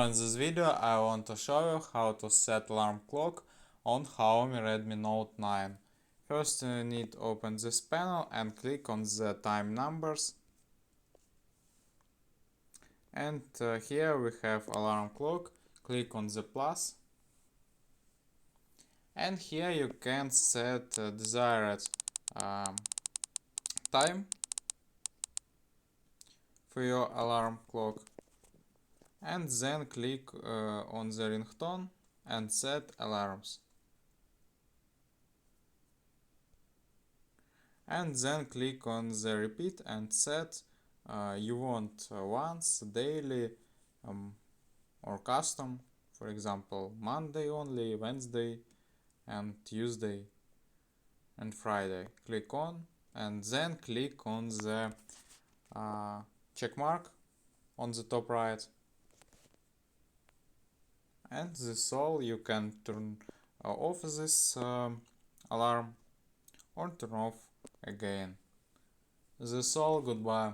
in this video I want to show you how to set alarm clock on XIAOMI Redmi Note 9. First you need to open this panel and click on the time numbers. And here we have alarm clock. Click on the plus. And here you can set desired time for your alarm clock. And then click on the ringtone and set alarms. And then click on the repeat and set you want once, daily, or custom, for example Monday only, Wednesday and Tuesday and Friday. Click on and then click on the check mark on the top right, and this all. You can turn off this alarm or turn off again. This all. Goodbye.